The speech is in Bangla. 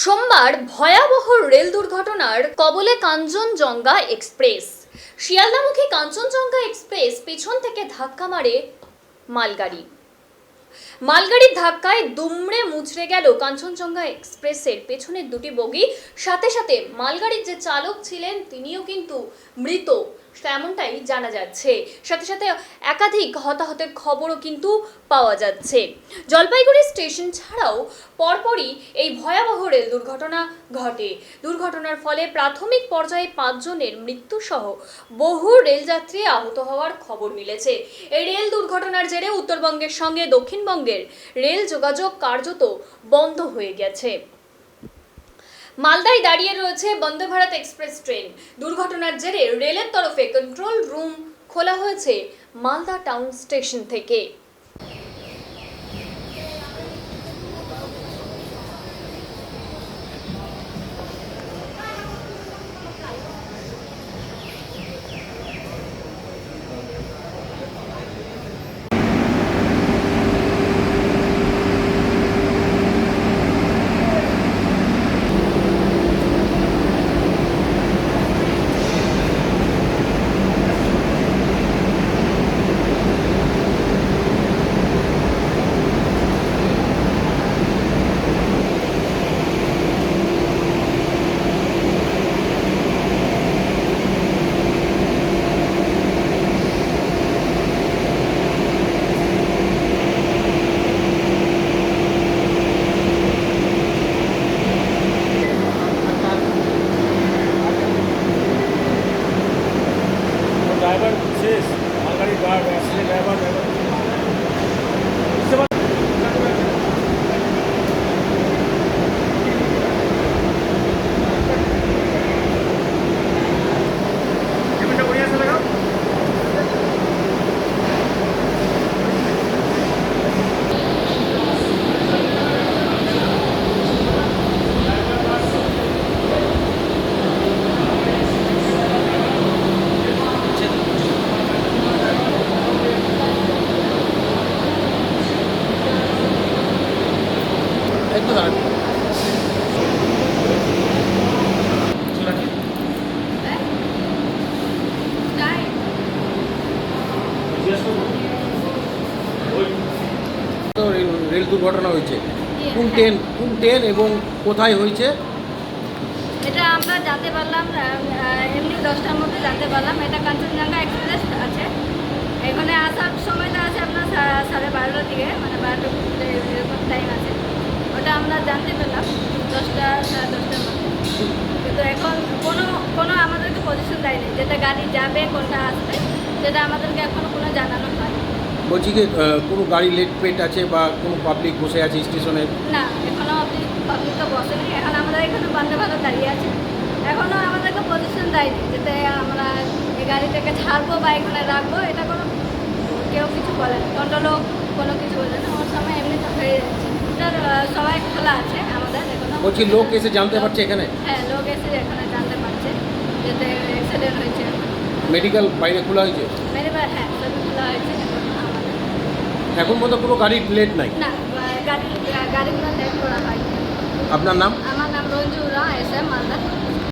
সোমবার ভয়াবহ রেল দুর্ঘটনার কবলে কাঞ্চনজঙ্ঘা এক্সপ্রেস। শিয়ালদামুখী কাঞ্চনজঙ্ঘা এক্সপ্রেস পেছন থেকে ধাক্কা মারে মালগাড়ির ধাক্কায় দুমড়ে মুচড়ে গেল কাঞ্চনজঙ্ঘা এক্সপ্রেসের পেছনের দুটি বগি। সাথে সাথে মালগাড়ির যে চালক ছিলেন তিনিও কিন্তু মৃত, তেমনটাই জানা যাচ্ছে। সাথে সাথে একাধিক হতাহতের খবরও কিন্তু পাওয়া যাচ্ছে। জলপাইগুড়ি স্টেশন ছাড়াও পরপরই এই ভয়াবহ রেল দুর্ঘটনা ঘটে। দুর্ঘটনার ফলে প্রাথমিক পর্যায়ে 5 জনের মৃত্যুসহ বহু রেলযাত্রী আহত হওয়ার খবর মিলেছে। এই রেল দুর্ঘটনার জেরে উত্তরবঙ্গের সঙ্গে দক্ষিণবঙ্গের রেল যোগাযোগ কার্যত বন্ধ হয়ে গেছে। মালদায় দাঁড়িয়ে রয়েছে বন্দে ভারত এক্সপ্রেস ট্রেন। দুর্ঘটনার জেরে রেলের তরফে কন্ট্রোল রুম খোলা হয়েছে মালদা টাউন স্টেশন থেকে। ड्राइवर शेष मालगाड़ी ड्राइवर রেল দুর্ঘটনা হয়েছে, কোন ট্রেন এবং কোথায় হয়েছে এটা আমরা জানতে পারলাম এমনি 10টার মধ্যে জানতে পারলাম। এটা কাঞ্চনজঙ্ঘা এক্সপ্রেস আছে। এখানে আসার সময়টা আছে আপনার 12:30টার দিকে, মানে 12টা এরকম টাইম আছে। ওটা আমরা জানতে পেলাম 10টা 10:30টার মধ্যে। কিন্তু এখন কোনো আমাদেরকে পজিশন দেয়নি, যেটা গাড়ি যাবে কোনটা আসবে সেটা আমাদেরকে এখনও কোনো জানানো হয়। বলছি কি কোনো গাড়ি লেট পেট আছে বা কোনো পাবলিক বসে আছে স্টেশনে? না, এখনও পাবলিক তো বসেনি। এখন আমাদের এখানে বন্দে ভারত দাঁড়িয়ে আছে। এখনও আমাদেরকে পজিশন দেয়নি যেতে আমরা এই গাড়িটাকে ছাড়বো বা এখানে রাখবো। এটা কোনো কেউ কিছু বলেনি, কন্ট্রোলও কোনো কিছু বলে না। ওর সময় এমনি তো হয়ে যাচ্ছে। এটার সবাই খোলা আছে আমাদের এখনো। বলছি লোক এসে জানতে পারছে এখানে? হ্যাঁ, লোক এসে এখানে জানতে পারছে যেতে অ্যাক্সিডেন্ট হয়েছে। মেডিকেল বাইরে খোলা হয়েছে? হ্যাঁ, সবই খোলা হয়েছে আমাদের। এখন মতো কোনো গাড়ি লেট নাই? না, গাড়িগুলো লেট করা হয়। আপনার নাম? আমার নাম রঞ্জু রায়, এসে মালদা।